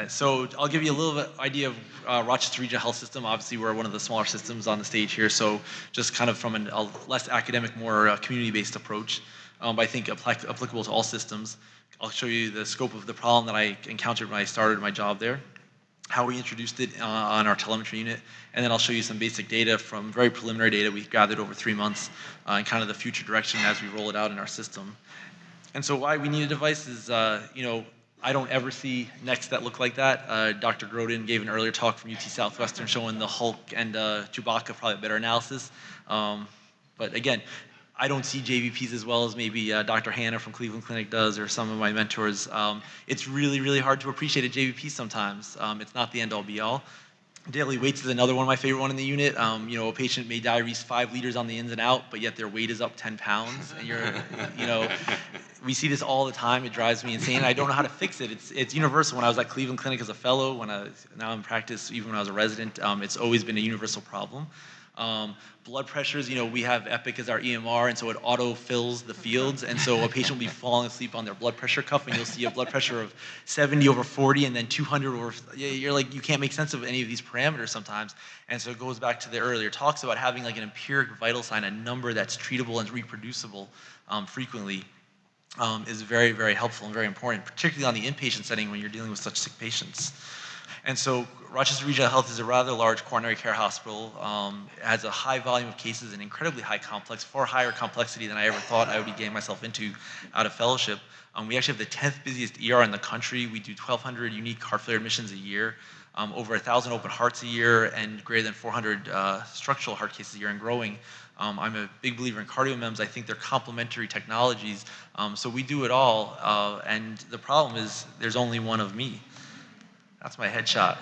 So I'll give you a little bit idea of Rochester Regional Health System. Obviously, we're one of the smaller systems on the stage here, so just kind of from a less academic, more community-based approach, but I think applicable to all systems. I'll show you the scope of the problem that I encountered when I started my job there, how we introduced it on our telemetry unit, and then I'll show you some basic data from very preliminary data we've gathered over 3 months, and kind of the future direction as we roll it out in our system. And so why we need a device is, I don't ever see necks that look like that. Dr. Grodin gave an earlier talk from UT Southwestern showing the Hulk and Chewbacca, probably a better analysis. But again, I don't see JVPs as well as maybe Dr. Hanna from Cleveland Clinic does, or some of my mentors. It's really, really hard to appreciate a JVP sometimes. It's not the end-all be-all. Daily weights is another one of my favorite one in the unit. A patient may diurese 5 liters on the ins and out, but yet their weight is up 10 pounds. And we see this all the time. It drives me insane. I don't know how to fix it. It's universal. When I was at Cleveland Clinic as a fellow, now in practice, even when I was a resident, it's always been a universal problem. Blood pressures, we have Epic as our EMR, and so it auto-fills the fields, and so a patient will be falling asleep on their blood pressure cuff, and you'll see a blood pressure of 70/40 and then 200 you're like, you can't make sense of any of these parameters sometimes. And so it goes back to the earlier talks about having like an empiric vital sign, a number that's treatable and reproducible frequently, is very, very helpful and very important, particularly on the inpatient setting when you're dealing with such sick patients. And so Rochester Regional Health is a rather large coronary care hospital. It has a high volume of cases and incredibly high complex, far higher complexity than I ever thought I would be getting myself into out of fellowship. We actually have the 10th busiest ER in the country. We do 1,200 unique heart failure admissions a year, over 1,000 open hearts a year, and greater than 400 structural heart cases a year and growing. I'm a big believer in cardiomems. I think they're complementary technologies. So we do it all, and the problem is there's only one of me. That's my headshot.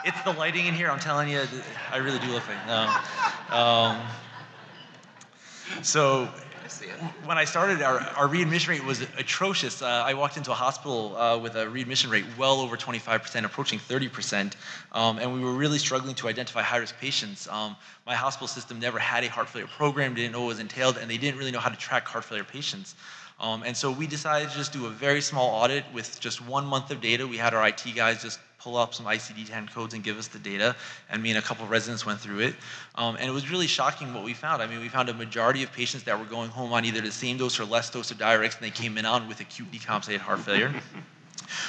It's the lighting in here. I'm telling you, I really do look like. So when I started, our readmission rate was atrocious. I walked into a hospital with a readmission rate well over 25%, approaching 30%, and we were really struggling to identify high-risk patients. My hospital system never had a heart failure program, didn't know what was entailed, and they didn't really know how to track heart failure patients. And so we decided to just do a very small audit with just 1 month of data. We had our IT guys just pull up some ICD-10 codes and give us the data, and me and a couple of residents went through it. And it was really shocking what we found. I mean, we found a majority of patients that were going home on either the same dose or less dose of diuretics, and they came in on with acute decompensated heart failure.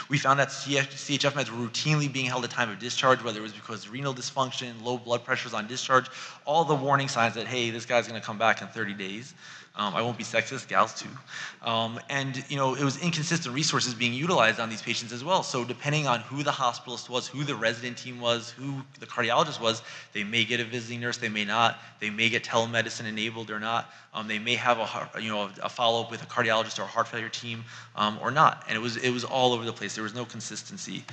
We found that CHF meds were routinely being held at time of discharge, whether it was because of renal dysfunction, low blood pressures on discharge, all the warning signs that, hey, this guy's gonna come back in 30 days. I won't be sexist, gals too. And it was inconsistent resources being utilized on these patients as well. So depending on who the hospitalist was, who the resident team was, who the cardiologist was, they may get a visiting nurse, they may not. They may get telemedicine enabled or not. They may have a follow-up with a cardiologist or a heart failure team or not. And it was all over the place. There was no consistency.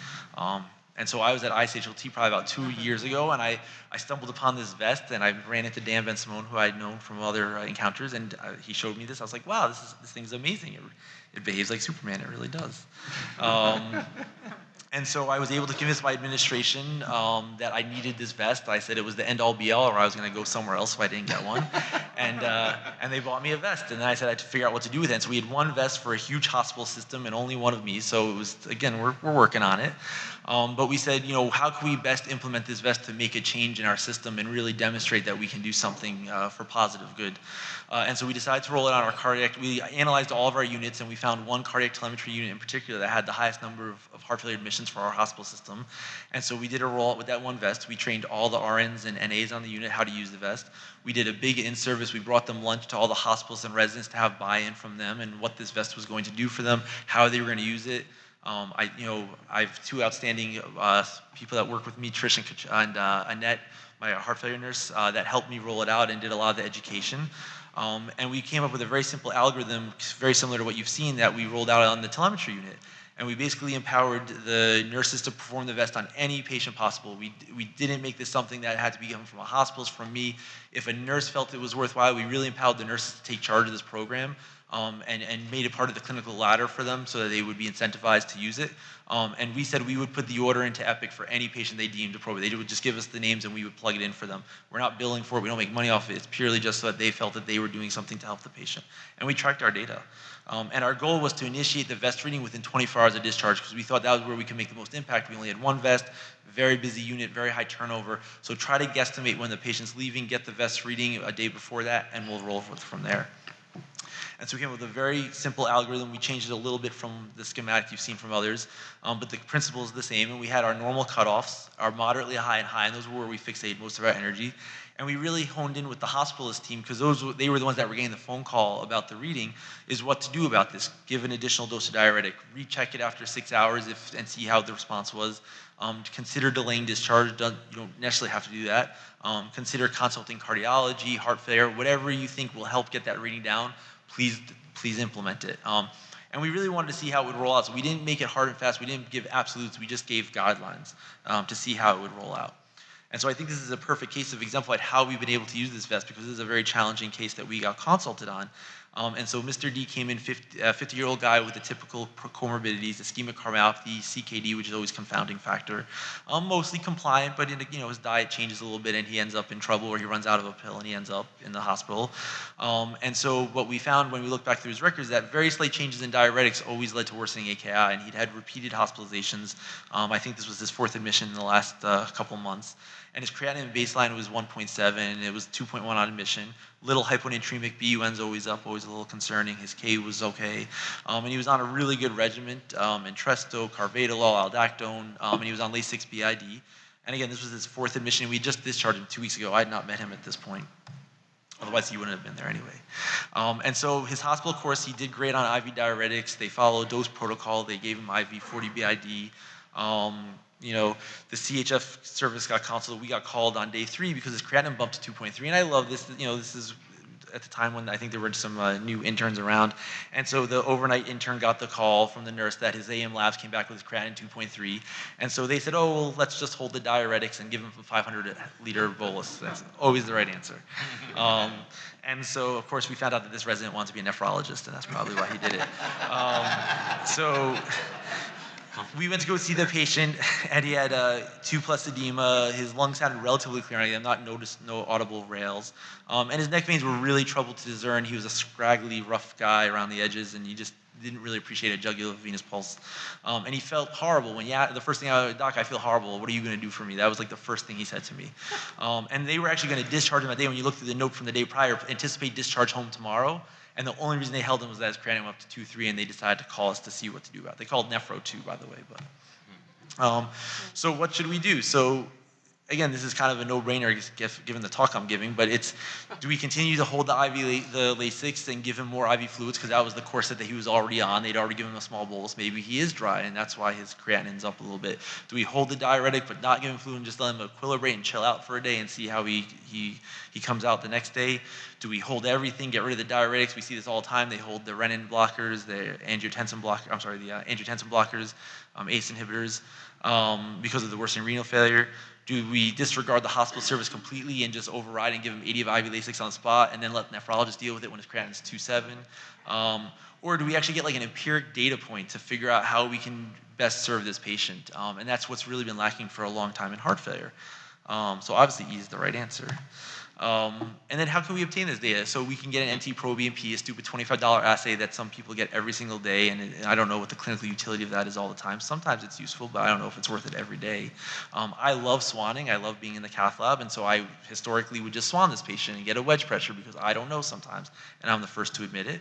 And so I was at ISHLT probably about 2 years ago, and I stumbled upon this vest, and I ran into Dan Ben Simone, who I'd known from other encounters, and he showed me this. I was like, wow, this thing's amazing. It behaves like Superman, it really does. And so I was able to convince my administration that I needed this vest. I said it was the end-all be-all, or I was going to go somewhere else if I didn't get one. And they bought me a vest, and then I said I had to figure out what to do with it. And so we had one vest for a huge hospital system and only one of me. So it was, again, we're working on it. But we said, how can we best implement this vest to make a change in our system and really demonstrate that we can do something for positive good? And so we decided to roll it on our cardiac. We analyzed all of our units, and we found one cardiac telemetry unit in particular that had the highest number of heart failure admissions for our hospital system. And so we did a rollout with that one vest. We trained all the RNs and NAs on the unit how to use the vest. We did a big in-service. We brought them lunch to all the hospitals and residents to have buy-in from them and what this vest was going to do for them, how they were going to use it. I have 2 outstanding people that work with me, Trish and Annette, my heart failure nurse, that helped me roll it out and did a lot of the education. And we came up with a very simple algorithm, very similar to what you've seen, that we rolled out on the telemetry unit. And we basically empowered the nurses to perform the vest on any patient possible. We didn't make this something that had to be given from a hospital, from me. If a nurse felt it was worthwhile, we really empowered the nurses to take charge of this program. and made it part of the clinical ladder for them so that they would be incentivized to use it. And we said we would put the order into Epic for any patient they deemed appropriate. They would just give us the names and we would plug it in for them. We're not billing for it. We don't make money off it. It's purely just so that they felt that they were doing something to help the patient. And we tracked our data. And our goal was to initiate the vest reading within 24 hours of discharge because we thought that was where we could make the most impact. We only had one vest, very busy unit, very high turnover. So try to guesstimate when the patient's leaving, get the vest reading a day before that, and we'll roll from there. And so we came up with a very simple algorithm. We changed it a little bit from the schematic you've seen from others, but the principle is the same. And we had our normal cutoffs, our moderately high and high, and those were where we fixated most of our energy. And we really honed in with the hospitalist team, because they were the ones that were getting the phone call about the reading, is what to do about this. Give an additional dose of diuretic, recheck it after 6 hours and see how the response was. Consider delaying discharge. You don't necessarily have to do that. Consider consulting cardiology, heart failure, whatever you think will help get that reading down. Please implement it. And we really wanted to see how it would roll out. So we didn't make it hard and fast. We didn't give absolutes. We just gave guidelines to see how it would roll out. And so I think this is a perfect case of exemplified how we've been able to use this vest, because this is a very challenging case that we got consulted on. And so Mr. D came in, 50-year-old guy with the typical comorbidities, ischemic cardiomyopathy, CKD, which is always a confounding factor. Mostly compliant, but his diet changes a little bit and he ends up in trouble, or he runs out of a pill and he ends up in the hospital. And so what we found when we looked back through his records, that very slight changes in diuretics always led to worsening AKI, and he'd had repeated hospitalizations. I think this was his 4th admission in the last couple months. And his creatinine baseline was 1.7, and it was 2.1 on admission. Little hyponatremic, BUN's always up, always a little concerning. His K was okay. And he was on a really good regimen, Entresto, carvedilol, aldactone, and he was on Lasix BID. And again, this was his 4th admission. We just discharged him 2 weeks ago. I had not met him at this point. Otherwise, he wouldn't have been there anyway. And so his hospital course, he did great on IV diuretics. They followed dose protocol. They gave him IV 40 BID. The CHF service got consulted. We got called on day 3 because his creatinine bumped to 2.3. And I love this. This is at the time when I think there were some new interns around. And so the overnight intern got the call from the nurse that his AM labs came back with his creatinine 2.3. And so they said, oh, well, let's just hold the diuretics and give him a 500-liter bolus. That's always the right answer. And so, of course, we found out that this resident wanted to be a nephrologist, and that's probably why he did it. So we went to go see the patient, and he had 2+ edema. His lungs sounded relatively clear. I have not noticed no audible rales. And his neck veins were really troubled to discern. He was a scraggly, rough guy around the edges, and you just didn't really appreciate a jugular venous pulse. And he felt horrible. The first thing I was, Doc, I feel horrible. What are you going to do for me? That was like the first thing he said to me. And they were actually going to discharge him that day. When you look through the note from the day prior, anticipate discharge home tomorrow. And the only reason they held him was that his creatinine went up to 2.3, and they decided to call us to see what to do about it. They called nephro too, by the way. But so what should we do? So again, this is kind of a no-brainer given the talk I'm giving, but it's, do we continue to hold the Lasix and give him more IV fluids, because that was the course that he was already on. They'd already given him a small bolus. Maybe he is dry, and that's why his creatinine's up a little bit. Do we hold the diuretic but not give him fluid and just let him equilibrate and chill out for a day and see how he comes out the next day? Do we hold everything, get rid of the diuretics? We see this all the time. They hold the renin blockers, the angiotensin blockers, ACE inhibitors, because of the worsening renal failure. Do we disregard the hospital service completely and just override and give him 80 of IV Lasix on the spot and then let the nephrologist deal with it when his creatinine is 2.7? Or do we actually get like an empiric data point to figure out how we can best serve this patient? And that's what's really been lacking for a long time in heart failure. So obviously E is the right answer. And then how can we obtain this data? So we can get an NT-proBNP, a stupid $25 assay that some people get every single day, and I don't know what the clinical utility of that is all the time. Sometimes it's useful, but I don't know if it's worth it every day. I love swanning. I love being in the cath lab, and so I historically would just swan this patient and get a wedge pressure because I don't know sometimes, and I'm the first to admit it.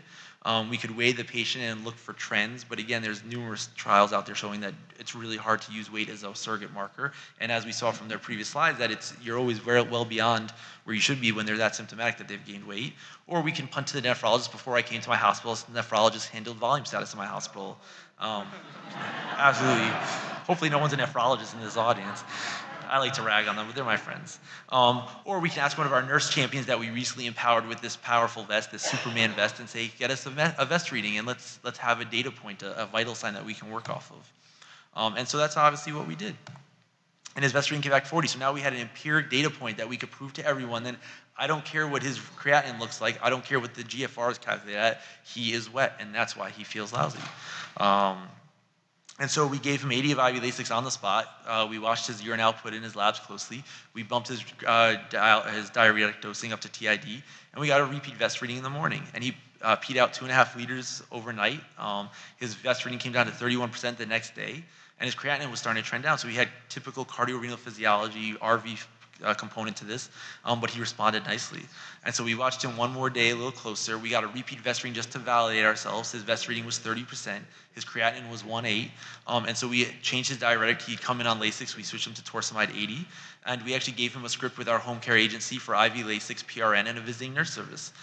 We could weigh the patient and look for trends, but again, there's numerous trials out there showing that it's really hard to use weight as a surrogate marker. And as we saw from their previous slides, that you're always very well beyond where you should be when they're that symptomatic that they've gained weight. Or we can punt to the nephrologist. Before I came to my hospital, the nephrologist handled volume status in my hospital. Absolutely. Hopefully no one's a nephrologist in this audience. I like to rag on them, but they're my friends. Or we can ask one of our nurse champions that we recently empowered with this powerful vest, this Superman vest, and say, get us a vest reading, and let's have a data point, a vital sign that we can work off of. And so that's obviously what we did. and his vest reading came back 40. So now we had an empiric data point that we could prove to everyone. Then I don't care what his creatinine looks like. I don't care what the GFR is calculated at. He is wet, and that's why he feels lousy. And so we gave him 80 of IV Lasix on the spot. We watched his urine output in his labs closely. We bumped his diuretic dosing up to TID, and we got a repeat vest reading in the morning. And he peed out 2.5 liters overnight. His vest reading came down to 31% the next day, and his creatinine was starting to trend down. So we had typical cardiorenal physiology, RV component to this, but he responded nicely. And so we watched him one more day a little closer. We got a repeat vest reading just to validate ourselves. His vest reading was 30%. His creatinine was 1.8. And so we changed his diuretic. He'd come in on Lasix. We switched him to torsemide 80. And we actually gave him a script with our home care agency for IV Lasix, PRN, and a visiting nurse service.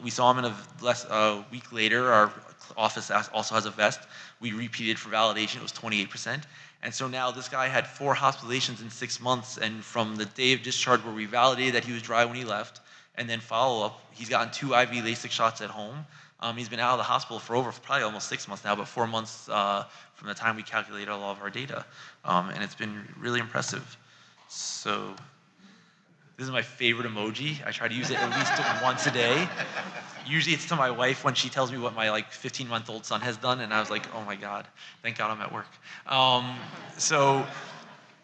We saw him in a week later. Our office also has a vest. We repeated for validation. It was 28%. And so now this guy had 4 hospitalizations in 6 months, and from the day of discharge where we validated that he was dry when he left, and then follow-up, he's gotten 2 IV Lasix shots at home. He's been out of the hospital for probably almost 6 months now, but 4 months from the time we calculated all of our data. And it's been really impressive. So this is my favorite emoji. I try to use it at least once a day. Usually it's to my wife when she tells me what my 15-month-old son has done, and I was like, oh my God, thank God I'm at work.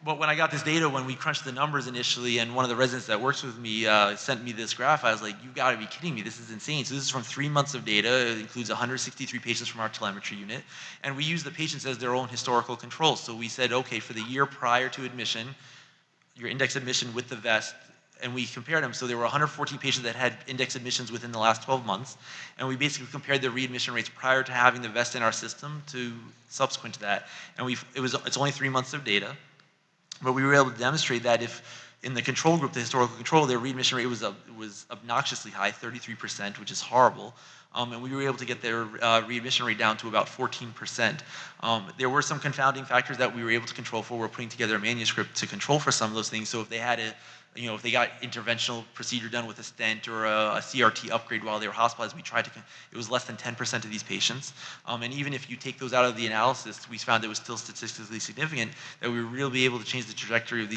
But when I got this data, when we crunched the numbers initially, and one of the residents that works with me sent me this graph, I was like, you gotta be kidding me, this is insane. So this is from 3 months of data. It includes 163 patients from our telemetry unit, and we use the patients as their own historical controls. So we said, okay, for the year prior to admission, your index admission with the vest, and we compared them. So there were 114 patients that had index admissions within the last 12 months, and we basically compared the readmission rates prior to having the vest in our system to subsequent to that. And it's only 3 months of data, but we were able to demonstrate that if in the control group, the historical control, their readmission rate was obnoxiously high, 33%, which is horrible. And we were able to get their readmission rate down to about 14%. There were some confounding factors that we were able to control for. We're putting together a manuscript to control for some of those things. So if they had if they got interventional procedure done with a stent or a CRT upgrade while they were hospitalized, it was less than 10% of these patients. And even if you take those out of the analysis, we found it was still statistically significant that we were really able to change the trajectory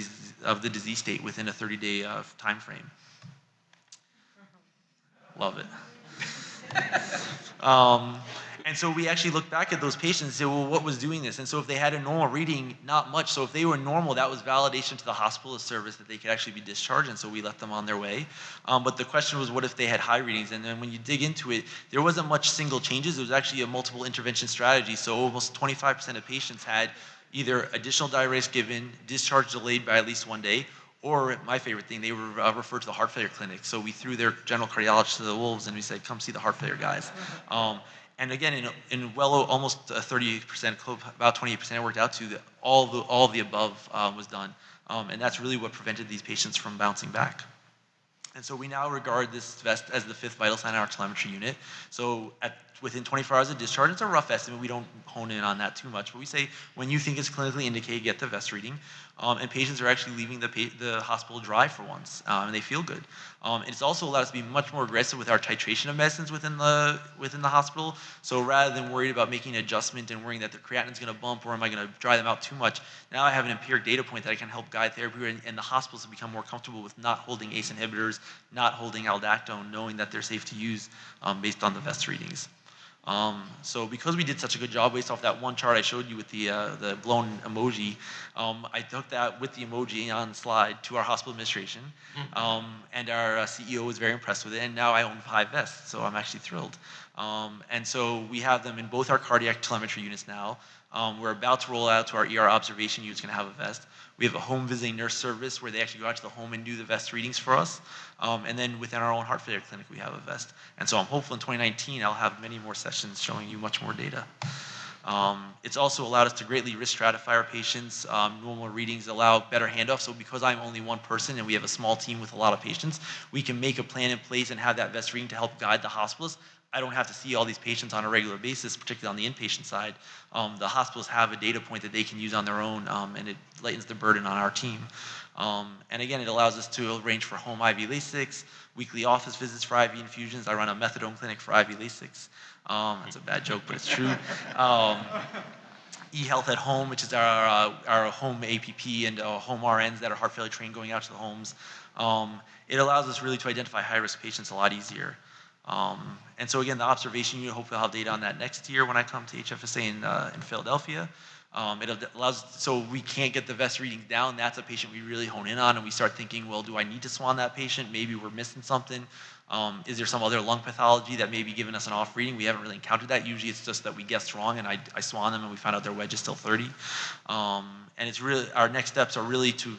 of the disease state within a 30-day time frame. Love it. And so we actually looked back at those patients and said, well, what was doing this? And so if they had a normal reading, not much. So if they were normal, that was validation to the hospitalist service that they could actually be discharged, and so we let them on their way. But the question was, what if they had high readings? And then when you dig into it, there wasn't much single changes. It was actually a multiple intervention strategy. So almost 25% of patients had either additional diuretics given, discharge delayed by at least 1 day, or my favorite thing, they were referred to the heart failure clinic. So we threw their general cardiologist to the wolves, and we said, come see the heart failure guys. And again, in almost 30%, about 28%, it worked out to all the above was done. And that's really what prevented these patients from bouncing back. And so we now regard this vest as the 5th vital sign in our telemetry unit. So within 24 hours of discharge, it's a rough estimate. We don't hone in on that too much, but we say when you think it's clinically indicated, get the vest reading. And patients are actually leaving the hospital dry for once, and they feel good. It's also allowed us to be much more aggressive with our titration of medicines within the hospital. So rather than worried about making an adjustment and worrying that the creatinine's going to bump or am I going to dry them out too much, now I have an empiric data point that I can help guide therapy, and the hospitals have become more comfortable with not holding ACE inhibitors, not holding aldactone, knowing that they're safe to use based on the vest readings. So because we did such a good job based off that one chart I showed you with the blown emoji, I took that with the emoji on the slide to our hospital administration, and our CEO was very impressed with it, and now I own 5 vests, so I'm actually thrilled. And so we have them in both our cardiac telemetry units now. We're about to roll out to our ER observation units, going to have a vest. We have a home visiting nurse service where they actually go out to the home and do the vest readings for us. And then within our own heart failure clinic, we have a vest. And so I'm hopeful in 2019 I'll have many more sessions showing you much more data. It's also allowed us to greatly risk stratify our patients. Normal readings allow better handoff. So because I'm only one person and we have a small team with a lot of patients, we can make a plan in place and have that vest reading to help guide the hospitalist. I don't have to see all these patients on a regular basis, particularly on the inpatient side. The hospitals have a data point that they can use on their own, and it lightens the burden on our team. And again, it allows us to arrange for home IV Lasix, weekly office visits for IV infusions. I run a methadone clinic for IV Lasix. That's a bad joke, but it's true. eHealth at Home, which is our home APP and home RNs that are heart failure trained going out to the homes. It allows us really to identify high-risk patients a lot easier. And so again, the observation unit, hopefully I'll have data on that next year when I come to HFSA in Philadelphia. It allows, so we can't get the VES reading down. That's a patient we really hone in on, and we start thinking, well, do I need to swan that patient? Maybe we're missing something. Is there some other lung pathology that may be giving us an off reading? We haven't really encountered that. Usually it's just that we guessed wrong, and I swan them and we find out their wedge is still 30. And it's really, our next steps are really to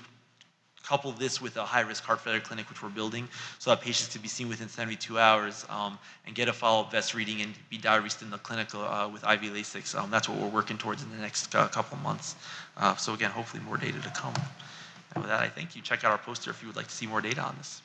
couple this with a high-risk heart failure clinic, which we're building, so that patients can be seen within 72 hours and get a follow-up VES reading and be diuresed in the clinic with IV Lasix. That's what we're working towards in the next couple months. So again, hopefully more data to come. And with that, I thank you. Check out our poster if you would like to see more data on this.